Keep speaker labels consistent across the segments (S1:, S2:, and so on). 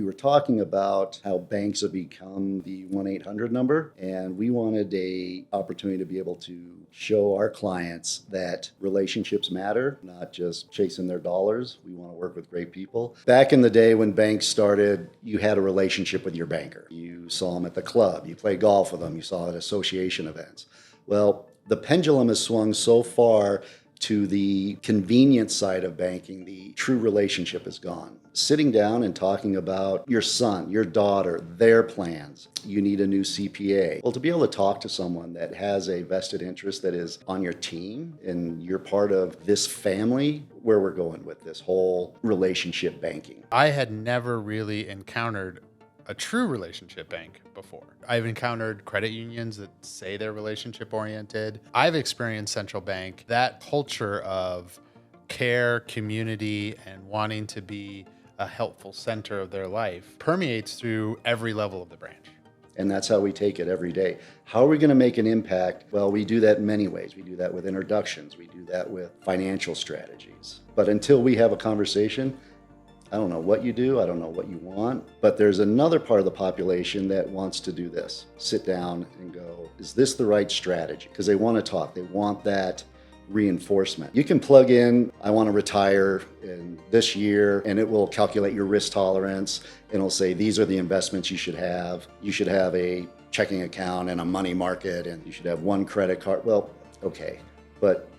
S1: were talking about how banks have become the 1-800 number, and we wanted a opportunity to be able to show our clients that relationships matter, not just chasing their dollars. We want to work with great people. Back in the day when banks started, you had a relationship with your banker. You saw them at the club, you played golf with them, you saw them at association events. Well, the pendulum has swung so far to the convenience side of banking. The true relationship is gone. Sitting down and talking about your son, your daughter, their plans. You need a new CPA. Well, to be able to talk to someone that has a vested interest that is on your team and you're part of this family, where we're going with this whole relationship banking.
S2: I had never really encountered a true relationship bank before. I've encountered credit unions that say they're relationship oriented. I've experienced central bank. That culture of care, community, and wanting to be a helpful center of their life permeates through every level of the branch.
S1: And that's how we take it every day. How are we going to make an impact? Well, we do that in many ways. We do that with introductions. We do that with financial strategies. But until we have a conversation, I don't know what you do. I don't know what you want. But there's another part of the population that wants to do this. Sit down and go, is this the right strategy? Because they want to talk. They want that reinforcement. You can plug in, I want to retire in this year, and it will calculate your risk tolerance. And it'll say, these are the investments you should have. You should have a checking account and a money market, and you should have one credit card. Well, okay, but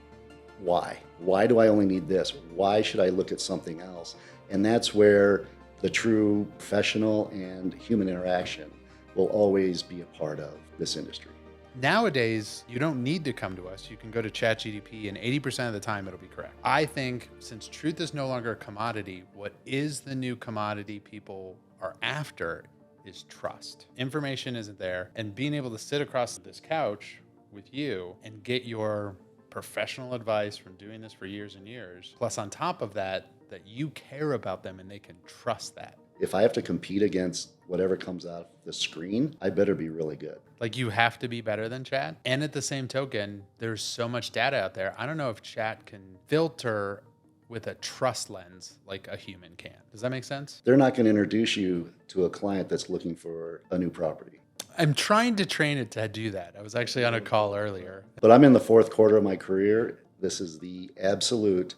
S1: why? Why do I only need this? Why should I look at something else? And that's where the true professional and human interaction will always be a part of this industry.
S2: Nowadays, you don't need to come to us. You can go to ChatGPT and 80% of the time it'll be correct. I think since truth is no longer a commodity, what is the new commodity people are after is trust. Information isn't there, and being able to sit across this couch with you and get your professional advice from doing this for years and years, plus on top of that you care about them and they can trust that.
S1: If I have to compete against whatever comes out the screen, I better be really good.
S2: Like, you have to be better than chat. And at the same token, there's so much data out there. I don't know if chat can filter with a trust lens like a human can. Does that make sense?
S1: They're not going to introduce you to a client that's looking for a new property.
S2: I'm trying to train it to do that. I was actually on a call earlier.
S1: But I'm in the fourth quarter of my career. This is the absolute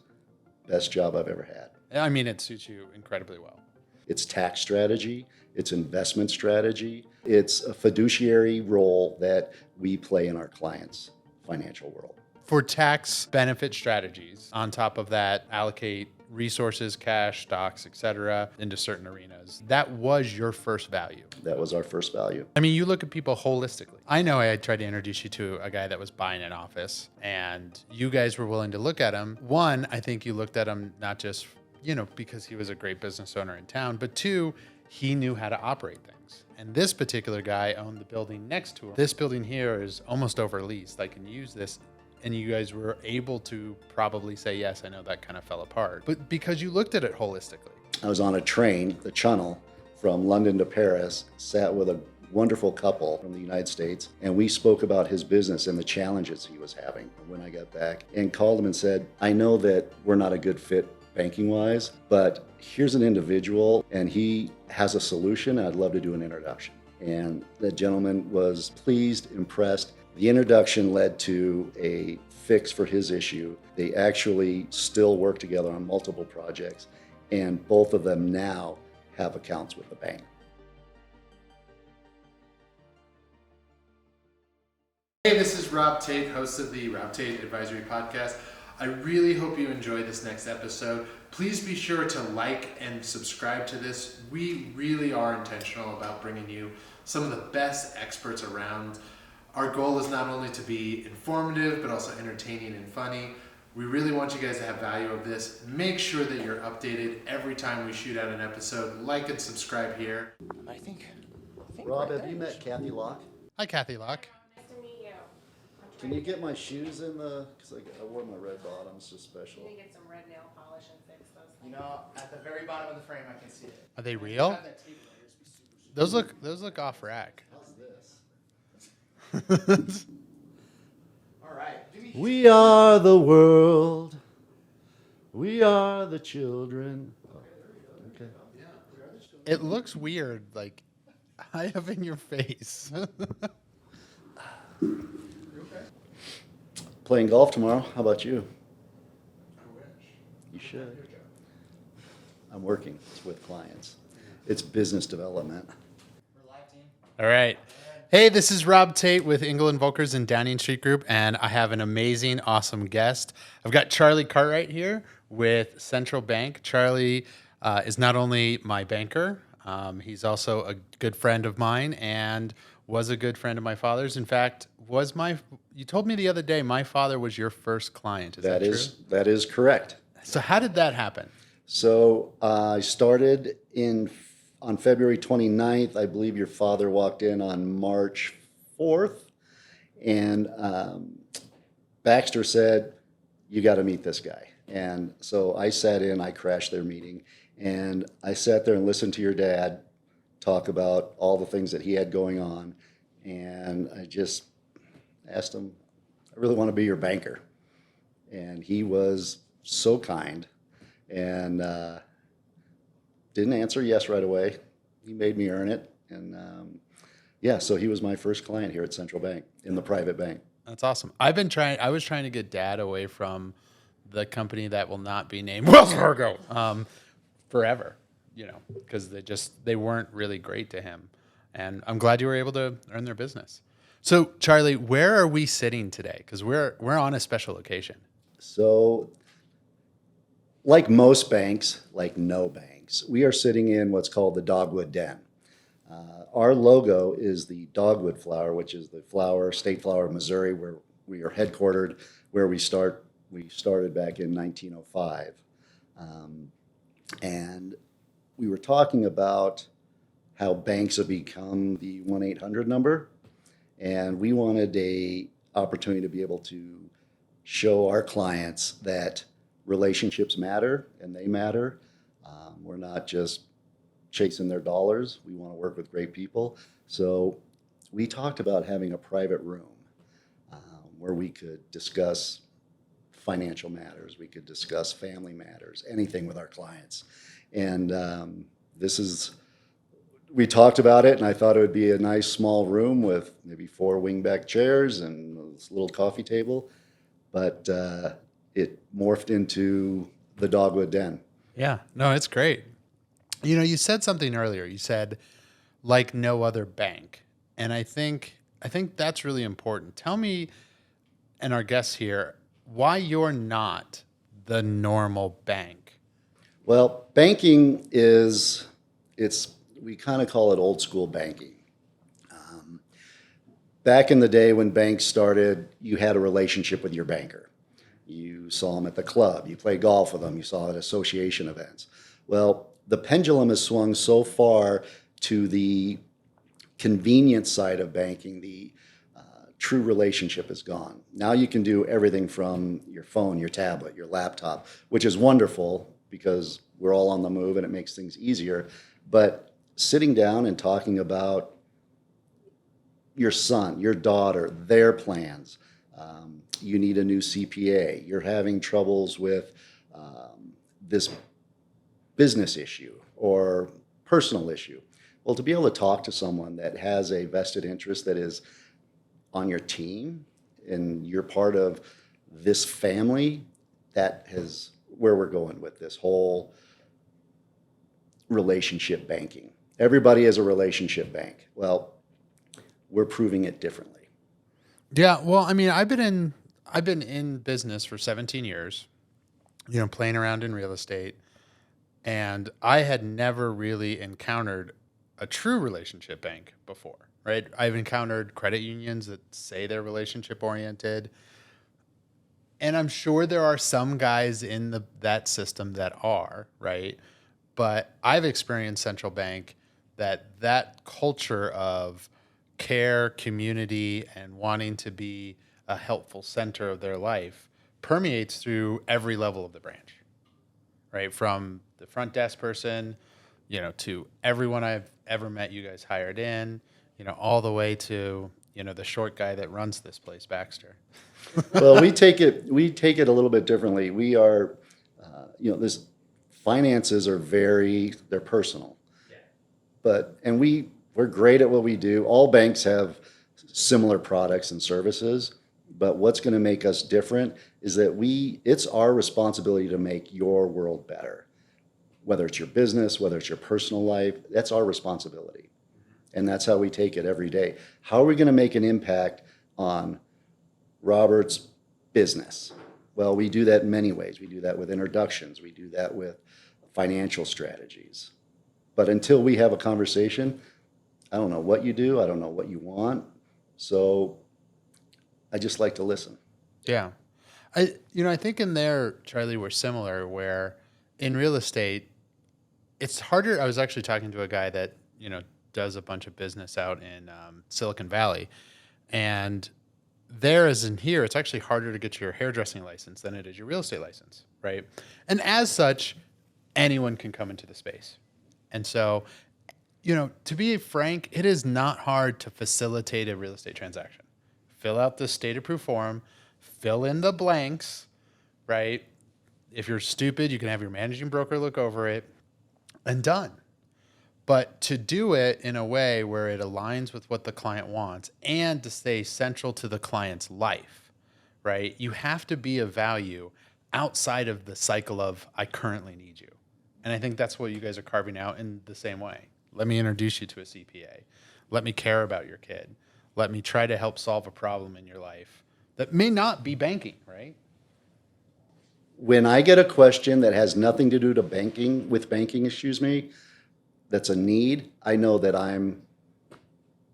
S1: best job I've ever had.
S2: I mean, it suits you incredibly well.
S1: It's tax strategy, it's investment strategy, it's a fiduciary role that we play in our clients' financial world.
S2: For tax benefit strategies, on top of that, allocate resources, cash, stocks, etc., into certain arenas. That was your first value.
S1: That was our first value.
S2: I mean, you look at people holistically. I know I tried to introduce you to a guy that was buying an office, and you guys were willing to look at him. One, I think you looked at him not just, because he was a great business owner in town, but two, he knew how to operate things. And this particular guy owned the building next to him. This building here is almost over leased. I can use this. And you guys were able to probably say, yes, I know that kind of fell apart. But because you looked at it holistically.
S1: I was on a train, the Channel, from London to Paris, sat with a wonderful couple from the United States, and we spoke about his business and the challenges he was having when I got back, and called him and said, I know that we're not a good fit banking-wise, but here's an individual, and he has a solution, and I'd love to do an introduction. And the gentleman was pleased, impressed. The introduction led to a fix for his issue. They actually still work together on multiple projects, and both of them now have accounts with the bank.
S3: Hey, this is Rob Tate, host of the Rob Tate Advisory Podcast. I really hope you enjoyed this next episode. Please be sure to like and subscribe to this. We really are intentional about bringing you some of the best experts around. Our goal is not only to be informative, but also entertaining and funny. We really want you guys to have value of this. Make sure that you're updated every time we shoot out an episode. Like and subscribe here.
S4: I think
S1: Rob, have you met Kathy Locke?
S2: Hi, Kathy Locke.
S5: Nice to meet you.
S1: Can you get my shoes in the, because I wore my red bottoms, just special.
S5: You need to get some red nail polish and fix those things.
S4: at the very bottom of the frame, I can see it.
S2: Are they real? Those look off rack.
S1: How's this?
S4: All right.
S1: We are the world. We are the children. Okay.
S2: It looks weird, like high up in your face.
S1: Playing golf tomorrow. How about you?
S3: I wish.
S1: You should. I'm working with clients. It's business development.
S4: We're live, team.
S2: All right. Hey, this is Rob Tate with Engel & Volkers and Downing Street Group, and I have an amazing, awesome guest. I've got Charlie Cartwright here with Central Bank. Charlie is not only my banker, he's also a good friend of mine and was a good friend of my father's. In fact, you told me the other day my father was your first client. Is that true?
S1: That is correct.
S2: So how did that happen?
S1: So I started on February 29th. I believe your father walked in on March 4th. And Baxter said, you got to meet this guy. And so I sat in, I crashed their meeting. And I sat there and listened to your dad talk about all the things that he had going on. And I just asked him, I really want to be your banker. And he was so kind and didn't answer yes right away. He made me earn it. And so he was my first client here at Central Bank in the private bank.
S2: That's awesome. I was trying to get Dad away from the company that will not be named Wells Fargo forever, because they weren't really great to him. And I'm glad you were able to earn their business. So, Charlie, where are we sitting today? Because we're on a special occasion.
S1: So, like most banks, like no banks, we are sitting in what's called the Dogwood Den. Our logo is the dogwood flower, which is the state flower of Missouri, where we are headquartered, where we started back in 1905. And we were talking about how banks have become the 1-800 number. And we wanted a opportunity to be able to show our clients that relationships matter and they matter. We're not just chasing their dollars. We want to work with great people. So we talked about having a private room where we could discuss financial matters. We could discuss family matters, anything with our clients. And we talked about it, and I thought it would be a nice small room with maybe 4 wingback chairs and a little coffee table. But it morphed into the Dogwood Den.
S2: Yeah, no, it's great. You said something earlier. You said, like no other bank. And I think that's really important. Tell me, and our guests here, why you're not the normal bank.
S1: Well, banking we kind of call it old school banking. Back in the day when banks started, you had a relationship with your banker. You saw them at the club, you played golf with them, you saw at association events. Well, the pendulum has swung so far to the convenience side of banking, the true relationship is gone. Now you can do everything from your phone, your tablet, your laptop, which is wonderful because we're all on the move and it makes things easier. But sitting down and talking about your son, your daughter, their plans, you need a new CPA, you're having troubles with this business issue or personal issue. Well, to be able to talk to someone that has a vested interest that is on your team and you're part of this family, that is where we're going with this whole relationship banking. Everybody is a relationship bank. Well, we're proving it differently.
S2: Yeah, well, I mean, I've been in business for 17 years, playing around in real estate, and I had never really encountered a true relationship bank before, right? I've encountered credit unions that say they're relationship oriented, and I'm sure there are some guys in that system that are, right? But I've experienced Central Bank that culture of care, community, and wanting to be a helpful center of their life permeates through every level of the branch, right? From the front desk person, to everyone I've ever met you guys hired in, all the way to, the short guy that runs this place, Baxter.
S1: Well, we take it a little bit differently. We are, finances are they're personal. And we're great at what we do. All banks have similar products and services, but what's going to make us different is that it's our responsibility to make your world better. Whether it's your business, whether it's your personal life, that's our responsibility. And that's how we take it every day. How are we going to make an impact on Robert's business? Well, we do that in many ways. We do that with introductions. We do that with financial strategies. But until we have a conversation, I don't know what you do. I don't know what you want. So I just like to listen.
S2: Yeah. I think in there, Charlie, we're similar where in real estate, it's harder. I was actually talking to a guy that, does a bunch of business out in Silicon Valley. And there as in here, it's actually harder to get your hairdressing license than it is your real estate license, right? And as such, anyone can come into the space. And so, to be frank, it is not hard to facilitate a real estate transaction. Fill out the state-approved form, fill in the blanks, right? If you're stupid, you can have your managing broker look over it, and done. But to do it in a way where it aligns with what the client wants and to stay central to the client's life, right? You have to be of value outside of the cycle of, I currently need you. And I think that's what you guys are carving out in the same way. Let me introduce you to a CPA. Let me care about your kid. Let me try to help solve a problem in your life that may not be banking, right?
S1: When I get a question that has nothing to do to banking, that's a need, I know that I'm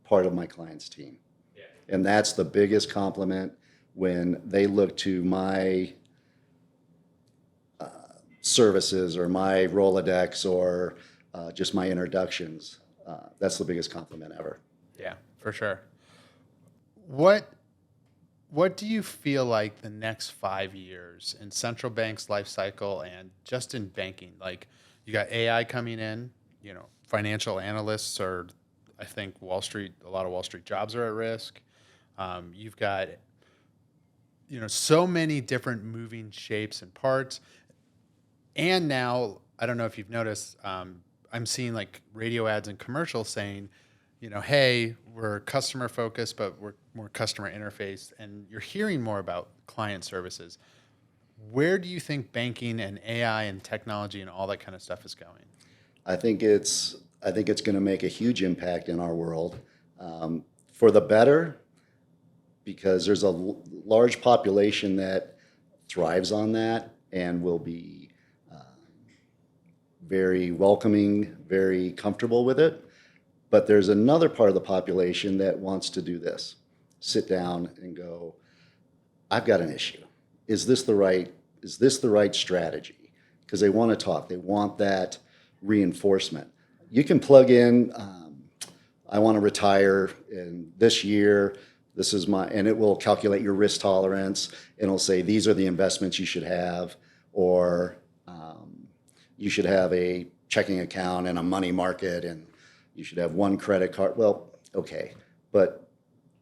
S1: part of my client's team. Yeah. And that's the biggest compliment when they look to my services or my Rolodex or just my introductions. That's the biggest compliment ever.
S2: Yeah, for sure. What do you feel like the next 5 years in central bank's life cycle and just in banking? Like you got AI coming in, financial analysts are, I think a lot of Wall Street jobs are at risk. You've got, so many different moving shapes and parts. And now, I don't know if you've noticed, I'm seeing like radio ads and commercials saying, hey, we're customer focused, but we're more customer interface, and you're hearing more about client services. Where do you think banking and AI and technology and all that kind of stuff is going?
S1: I think it's going to make a huge impact in our world for the better, because there's a large population that thrives on that and will be very welcoming, very comfortable with it. But there's another part of the population that wants to do this. Sit down and go, I've got an issue. Is this the right strategy? Because they want to talk. They want that reinforcement. You can plug in, I want to retire in this year. And it will calculate your risk tolerance. And it'll say, these are the investments you should have, or you should have a checking account and a money market, and you should have one credit card. Well, okay, but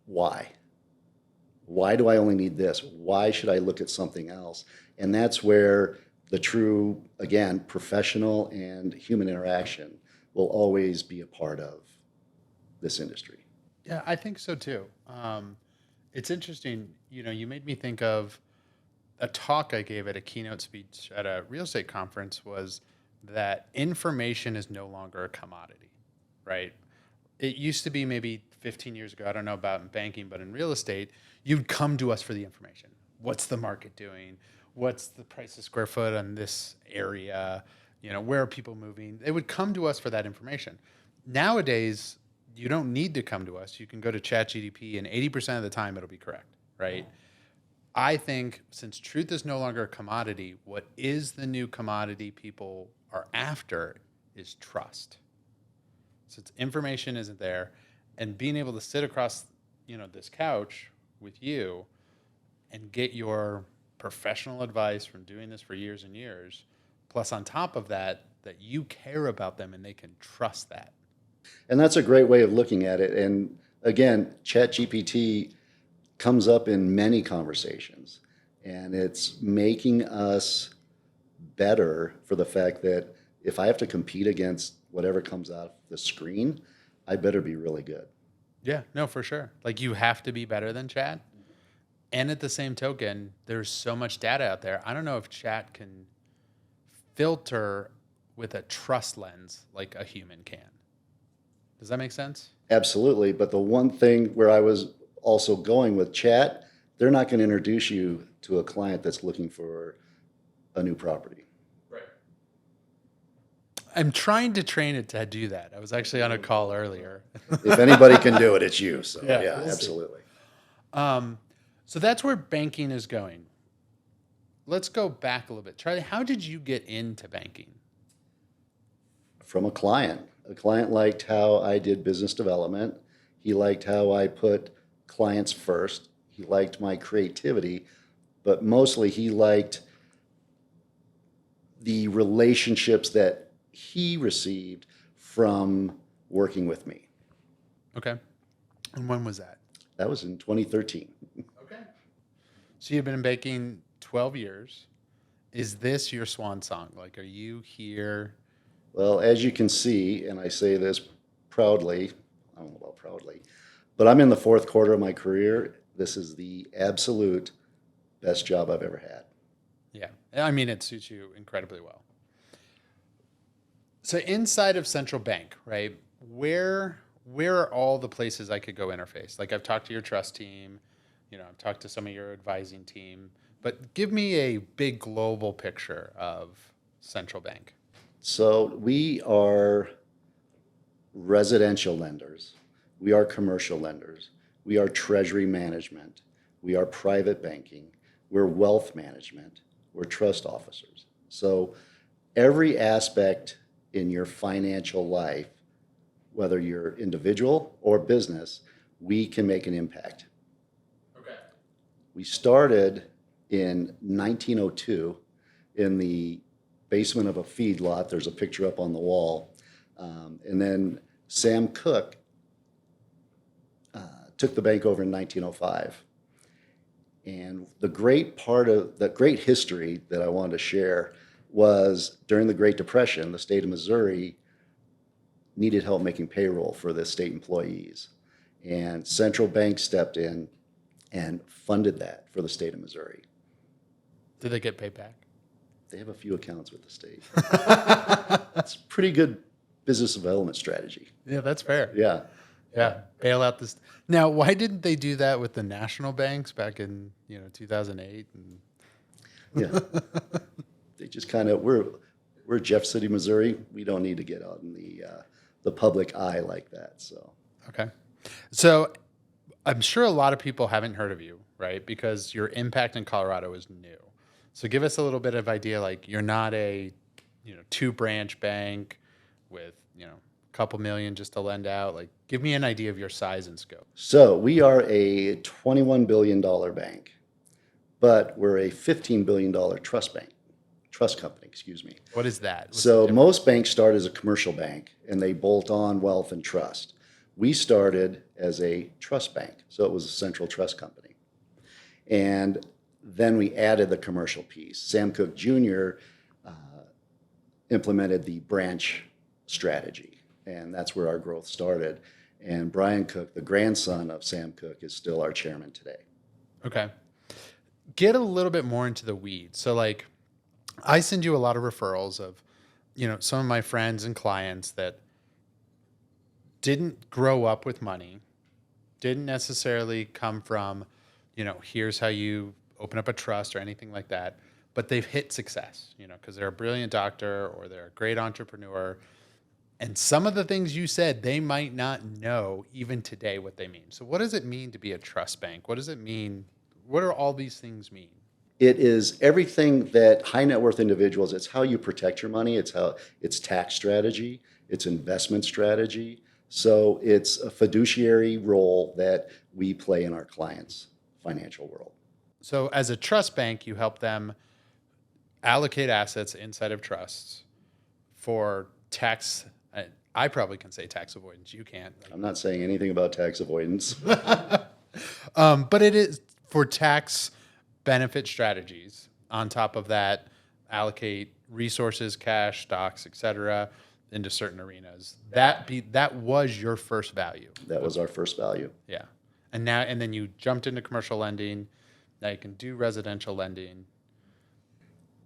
S1: why? Why do I only need this? Why should I look at something else? And that's where the true, again, professional and human interaction will always be a part of this industry.
S2: Yeah, I think so too. It's interesting, you made me think of a talk I gave at a keynote speech at a real estate conference, was that information is no longer a commodity, right? It used to be maybe 15 years ago, I don't know about in banking, but in real estate, you'd come to us for the information. What's the market doing? What's the price of square foot on this area? Where are people moving? They would come to us for that information. Nowadays, you don't need to come to us. You can go to ChatGPT, and 80% of the time it'll be correct, right? I think since truth is no longer a commodity, what is the new commodity people are after is trust. Since information isn't there, and being able to sit across, this couch with you and get your professional advice from doing this for years and years, plus on top of that you care about them and they can trust that.
S1: And that's a great way of looking at it. And again, ChatGPT comes up in many conversations, and it's making us better for the fact that if I have to compete against whatever comes out the screen, I better be really good.
S2: Yeah, no, for sure. Like you have to be better than chat. And at the same token, there's so much data out there. I don't know if chat can filter with a trust lens like a human can. Does that make sense?
S1: Absolutely. But the one thing where I was also going with chat, they're not going to introduce you to a client that's looking for a new property.
S2: Right. I'm trying to train it to do that. I was actually on a call earlier.
S1: If anybody can do it, it's you. So
S2: Yeah,
S1: yeah,
S2: we'll see.
S1: absolutely.
S2: So that's where banking is going. Let's go back a little bit. Charlie, how did you get into banking?
S1: From a client. A client liked how I did business development. He liked how I put clients first. He liked my creativity, but mostly he liked the relationships that he received from working with me.
S2: Okay. And when was that?
S1: That was in 2013.
S2: Okay. So you've been in banking 12 years. Is this your swan song? Like, are you here?
S1: Well, as you can see, and I say this proudly, I don't know about proudly, but I'm in the fourth quarter of my career. This is the absolute best job I've ever had.
S2: Yeah. I mean, it suits you incredibly well. So inside of Central Bank, right, where are all the places I could go interface? Like I've talked to your trust team, I've talked to some of your advising team, but give me a big global picture of Central Bank.
S1: So we are residential lenders. We are commercial lenders. We are treasury management. We are private banking. We're wealth management. We're trust officers. So every aspect in your financial life, whether you're individual or business, we can make an impact.
S2: Okay.
S1: We started in 1902 in the basement of a feedlot. There's a picture up on the wall. And then Sam Cooke took the bank over in 1905. And the great history that I wanted to share was during the Great Depression, the state of Missouri needed help making payroll for the state employees. And Central Bank stepped in and funded that for the state of Missouri.
S2: Did they get paid back?
S1: They have a few accounts with the state. That's a pretty good business development strategy.
S2: Yeah, that's fair.
S1: Yeah.
S2: Yeah. Bail out this. Now, why didn't they do that with the national banks back in, 2008?
S1: Yeah. They just kind of, we're Jeff City, Missouri. We don't need to get out in the public eye like that. So.
S2: Okay. So I'm sure a lot of people haven't heard of you, right? Because your impact in Colorado is new. So give us a little bit of idea, like you're not a, 2-branch bank with, a couple million just to lend out. Like give me an idea of your size and scope.
S1: So we are a $21 billion bank, but we're a $15 billion trust company, excuse me.
S2: What is that? What's the
S1: So
S2: difference?
S1: most banks start as a commercial bank and they bolt on wealth and trust. We started as a trust bank, so it was a central trust company. And then we added the commercial piece. Sam Cooke Jr. Implemented the branch strategy, and that's where our growth started. And Brian Cooke, the grandson of Sam Cooke, is still our chairman today.
S2: Okay. Get a little bit more into the weeds. So like I send you a lot of referrals of, some of my friends and clients that didn't grow up with money, didn't necessarily come from, here's how you open up a trust or anything like that, but they've hit success, because they're a brilliant doctor or they're a great entrepreneur. And some of the things you said, they might not know even today what they mean. So what does it mean to be a trust bank? What does it mean? What do all these things mean?
S1: It is everything that high net worth individuals, it's how you protect your money, it's tax strategy, it's investment strategy. So it's a fiduciary role that we play in our clients' financial world.
S2: So as a trust bank, you help them allocate assets inside of trusts for tax. I probably can say tax avoidance. You can't.
S1: I'm not saying anything about tax avoidance.
S2: But it is for tax benefit strategies. On top of that, allocate resources, cash, stocks, etc., into certain arenas. That was your first value.
S1: That was our first value.
S2: Yeah. And then you jumped into commercial lending. Now you can do residential lending.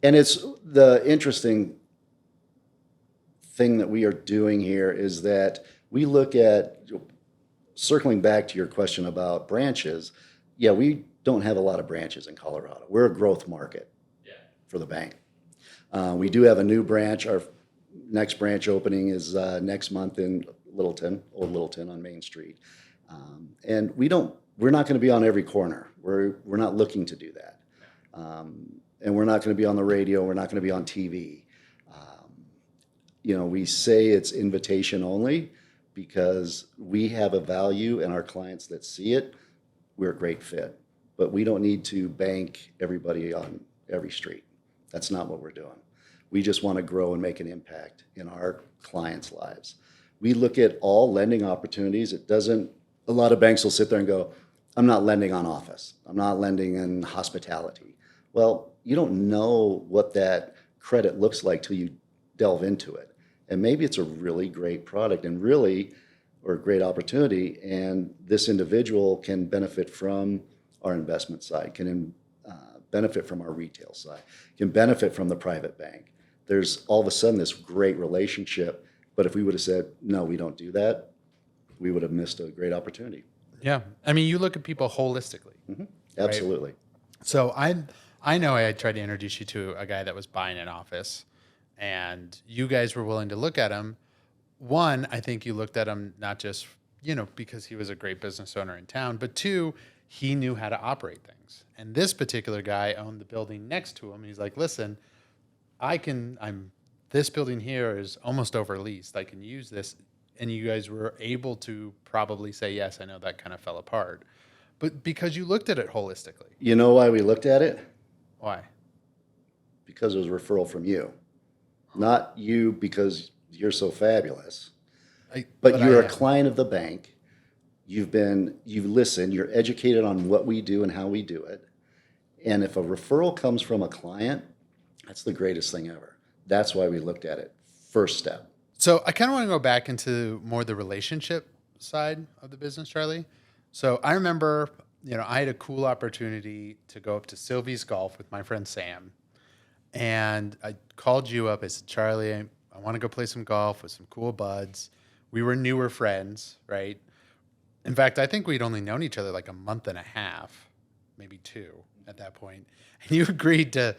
S1: And it's the interesting thing that we are doing here is that we look at, circling back to your question about branches, yeah, we don't have a lot of branches in Colorado. We're a growth market for the bank. We do have a new branch. Our next branch opening is next month in Littleton, Old Littleton on Main Street. And we're not going to be on every corner. We're not looking to do that. And we're not going to be on the radio. We're not going to be on TV. We say it's invitation only because we have a value and our clients that see it, we're a great fit. But we don't need to bank everybody on every street. That's not what we're doing. We just want to grow and make an impact in our clients' lives. We look at all lending opportunities. A lot of banks will sit there and go, I'm not lending on office. I'm not lending in hospitality. Well, you don't know what that credit looks like till you delve into it. And maybe it's a really great product or a great opportunity, and this individual can benefit from our investment side, can benefit from our retail side, can benefit from the private bank. There's all of a sudden this great relationship, but if we would have said, no, we don't do that, we would have missed a great opportunity.
S2: Yeah. I mean, you look at people holistically.
S1: Mm-hmm. Absolutely.
S2: Right? So I know I tried to introduce you to a guy that was buying an office, and you guys were willing to look at him. One, I think you looked at him not just, because he was a great business owner in town, but two, he knew how to operate things. And this particular guy owned the building next to him. And he's like, listen, this building here is almost over leased. I can use this. And you guys were able to probably say, yes, I know that kind of fell apart. But because you looked at it holistically.
S1: You know why we looked at it?
S2: Why?
S1: Because it was a referral from you. Not you because you're so fabulous. But you're a client of the bank. You've listened, you're educated on what we do and how we do it. And if a referral comes from a client, that's the greatest thing ever. That's why we looked at it. First step.
S2: So I kind of want to go back into more the relationship side of the business, Charlie. So I remember, I had a cool opportunity to go up to Sylvie's Golf with my friend Sam. And I called you up. I said, Charlie, I want to go play some golf with some cool buds. We were newer friends, right? In fact, I think we'd only known each other like a month and a half, maybe 2 at that point. And you agreed to,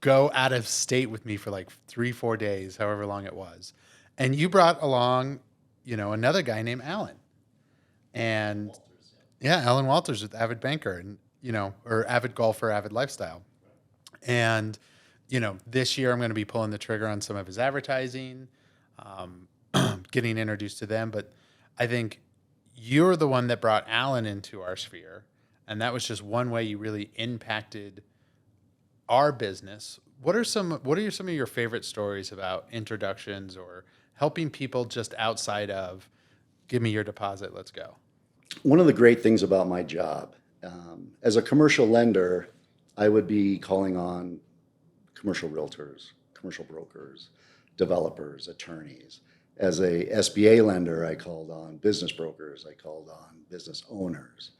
S2: go out of state with me for like 3-4 days, however long it was. And you brought along, another guy named Alan. And Alan Walters with Avid Banker and, or Avid Golfer, Avid Lifestyle. And, this year I'm going to be pulling the trigger on some of his advertising, getting introduced to them. But I think you're the one that brought Alan into our sphere. And that was just one way you really impacted our business. What are some of your favorite stories about introductions or helping people just outside of give me your deposit, let's go?
S1: One of the great things about my job, as a commercial lender, I would be calling on commercial realtors, commercial brokers, developers, attorneys. As a SBA lender, I called on business brokers, I called on business owners.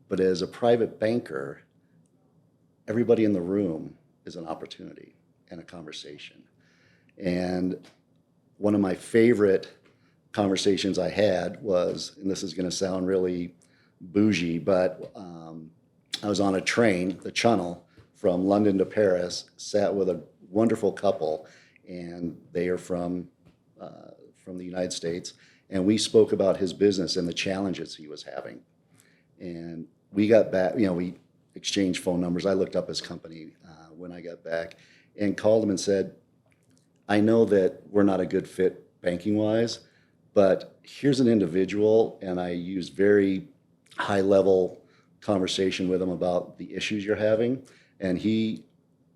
S1: But as a private banker, everybody in the room is an opportunity and a conversation. And one of my favorite conversations I had was, and this is going to sound really bougie, but I was on a train, the Channel, from London to Paris, sat with a wonderful couple, and they are from the United States, and we spoke about his business and the challenges he was having. And we got back, we exchanged phone numbers. I looked up his company when I got back and called him and said, I know that we're not a good fit banking-wise, but here's an individual, and I used very high-level conversation with him about the issues you're having, and he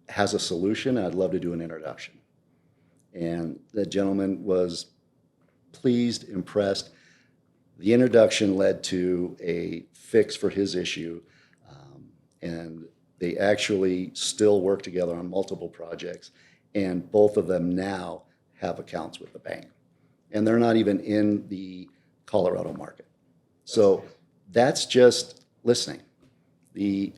S1: has a solution, and I'd love to do an introduction. And the gentleman was pleased, impressed. The introduction led to a fix for his issue, and they actually still work together on multiple projects, and both of them now have accounts with the bank. And they're not even in the Colorado market. So that's just listening. The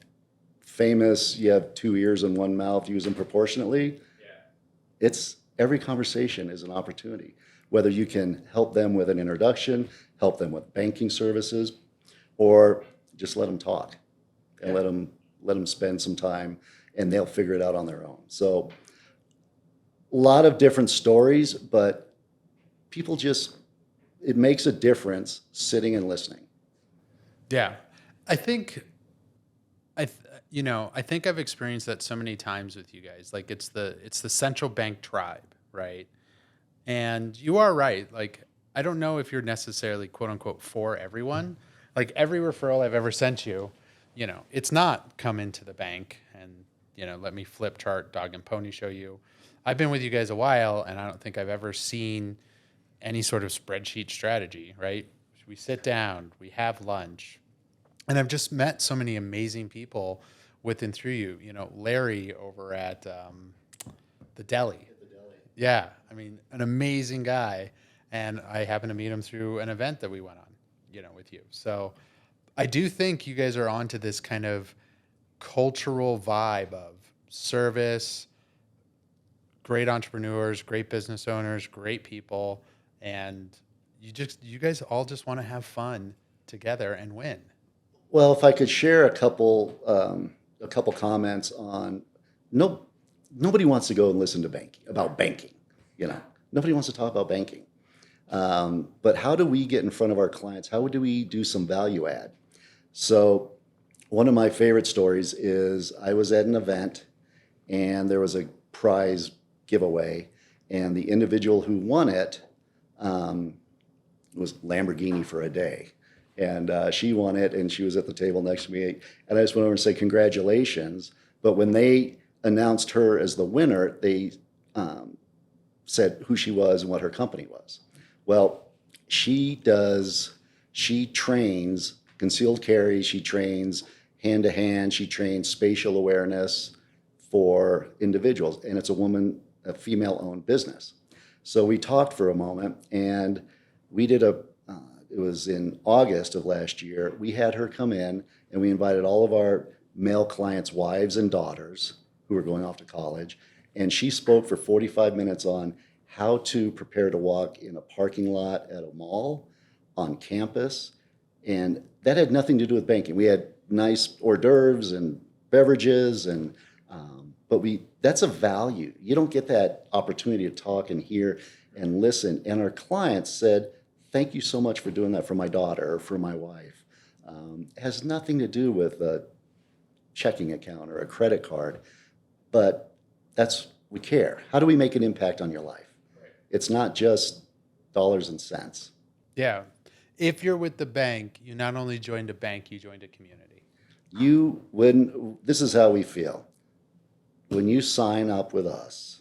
S1: famous, you have two ears and one mouth, use them proportionately. It's every conversation is an opportunity. Whether you can help them with an introduction, help them with banking services, or just let them talk and let them spend some time, and they'll figure it out on their own. So a lot of different stories, but people just, it makes a difference sitting and listening.
S2: Yeah. I think I think I've experienced that so many times with you guys. Like it's the central bank tribe, right? And you are right. Like I don't know if you're necessarily quote unquote for everyone. Like every referral I've ever sent you, it's not come into the bank and let me flip chart dog and pony show you. I've been with you guys a while, and I don't think I've ever seen any sort of spreadsheet strategy, right? We sit down, we have lunch, and I've just met so many amazing people with and through you. Larry over at the deli. Yeah, I mean, an amazing guy, and I happened to meet him through an event that we went on, with you. So I do think you guys are onto this kind of cultural vibe of service, great entrepreneurs, great business owners, great people, and you guys all just want to have fun together and win.
S1: Well, if I could share a couple comments on nobody wants to go and listen to banking. Nobody wants to talk about banking. But how do we get in front of our clients? How do we do some value add? So one of my favorite stories is I was at an event and there was a prize giveaway, and the individual who won it was Lamborghini for a day. And she won it, and she was at the table next to me. And I just went over and said, congratulations. But when they announced her as the winner, they said who she was and what her company was. Well, she trains concealed carry, she trains hand-to-hand, she trains spatial awareness for individuals. And it's a female-owned business. So we talked for a moment, and we did it was in August of last year. We had her come in, and we invited all of our male clients' wives and daughters who were going off to college. And she spoke for 45 minutes on how to prepare to walk in a parking lot at a mall, on campus. And that had nothing to do with banking. We had nice hors d'oeuvres and beverages, but that's a value. You don't get that opportunity to talk and hear and listen. And our clients said, thank you so much for doing that for my daughter or for my wife. It has nothing to do with a checking account or a credit card, but we care. How do we make an impact on your life? Right. It's not just dollars and cents.
S2: Yeah. If you're with the bank, you not only joined a bank, you joined a community.
S1: This is how we feel. When you sign up with us,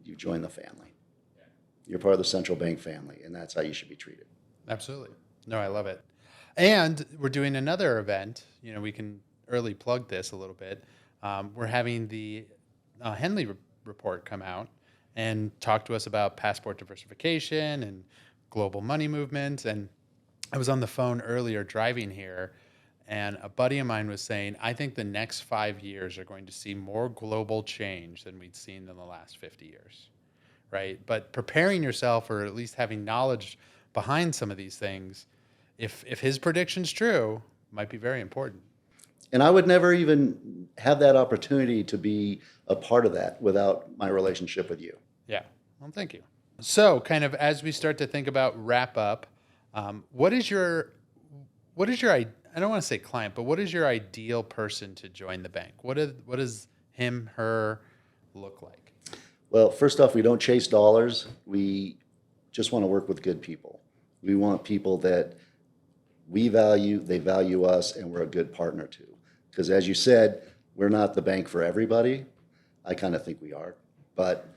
S1: you join the family. Yeah. You're part of the central bank family, and that's how you should be treated.
S2: Absolutely. No, I love it. And we're doing another event. We can early plug this a little bit. We're having the Henley report come out and talk to us about passport diversification and global money movement. And I was on the phone earlier driving here, and a buddy of mine was saying, I think the next 5 years are going to see more global change than we'd seen in the last 50 years, right? But preparing yourself, or at least having knowledge behind some of these things, if his prediction's true, might be very important.
S1: And I would never even have that opportunity to be a part of that without my relationship with you.
S2: Yeah. Well, thank you. So kind of as we start to think about wrap up, what is your, I don't want to say client, but what is your ideal person to join the bank? What does him, her look like?
S1: Well, first off, we don't chase dollars. We just want to work with good people. We want people that we value, they value us, and we're a good partner to. Because as you said, we're not the bank for everybody. I kind of think we are. But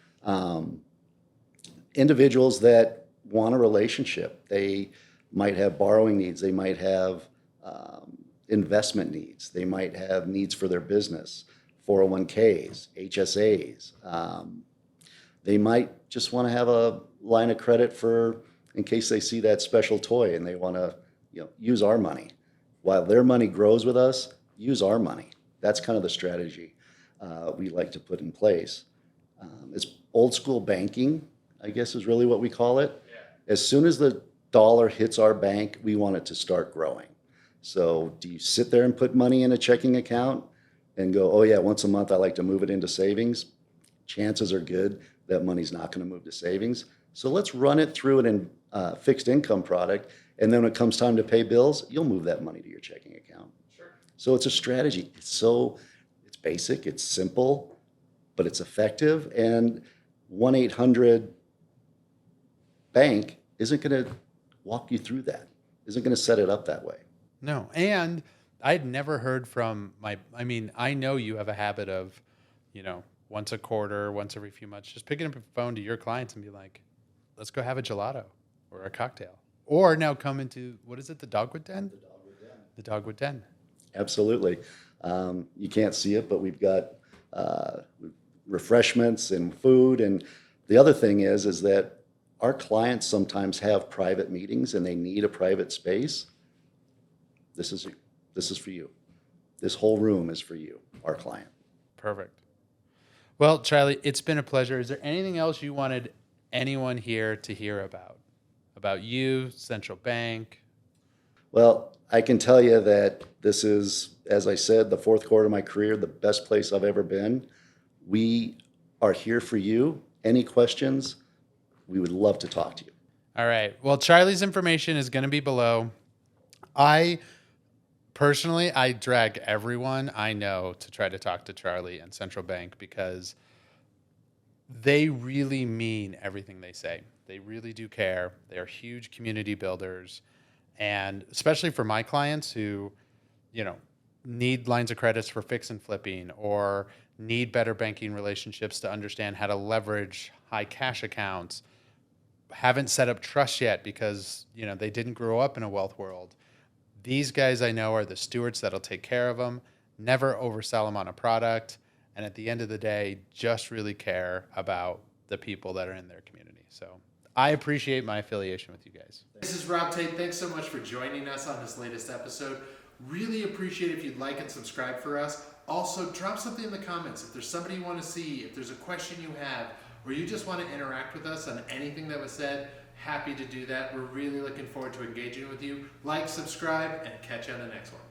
S1: individuals that want a relationship, they might have borrowing needs, they might have investment needs, they might have needs for their business, 401ks, HSAs. They might just want to have a line of credit for, in case they see that special toy and they want to, use our money. While their money grows with us, use our money. That's kind of the strategy we like to put in place. It's old school banking, I guess is really what we call it. As soon as the dollar hits our bank, we want it to start growing. So do you sit there and put money in a checking account and go, oh yeah, once a month I like to move it into savings? Chances are good that money's not going to move to savings. So let's run it through an fixed income product, and then when it comes time to pay bills, you'll move that money to your checking account.
S3: Sure.
S1: So it's a strategy. It's basic, it's simple, but it's effective, and 1-800-BANK isn't going to walk you through that, isn't going to set it up that way.
S2: No. And I'd never heard from I know you have a habit of, once a quarter, once every few months, just picking up a phone to your clients and be like, let's go have a gelato or a cocktail. Or now come into, what is it, the Dogwood Den? The Dogwood Den.
S1: Absolutely. You can't see it, but we've got refreshments and food. And the other thing is that our clients sometimes have private meetings and they need a private space. This is for you. This whole room is for you, our client.
S2: Perfect. Well, Charlie, it's been a pleasure. Is there anything else you wanted anyone here to hear about? About you, Central Bank?
S1: Well, I can tell you that this is, as I said, the fourth quarter of my career, the best place I've ever been. We are here for you. Any questions? We would love to talk to you.
S2: All right. Well, Charlie's information is going to be below. I drag everyone I know to try to talk to Charlie and Central Bank because they really mean everything they say. They really do care. They are huge community builders. And especially for my clients who, need lines of credits for fix and flipping or need better banking relationships to understand how to leverage high cash accounts, haven't set up trust yet because, they didn't grow up in a wealth world. These guys I know are the stewards that'll take care of them, never oversell them on a product, and at the end of the day, just really care about the people that are in their community. So I appreciate my affiliation with you guys.
S3: This is Rob Tate. Thanks so much for joining us on this latest episode. Really appreciate it if you'd like and subscribe for us. Also, drop something in the comments. If there's somebody you want to see, if there's a question you have, or you just want to interact with us on anything that was said, happy to do that. We're really looking forward to engaging with you. Like, subscribe, and catch you on the next one.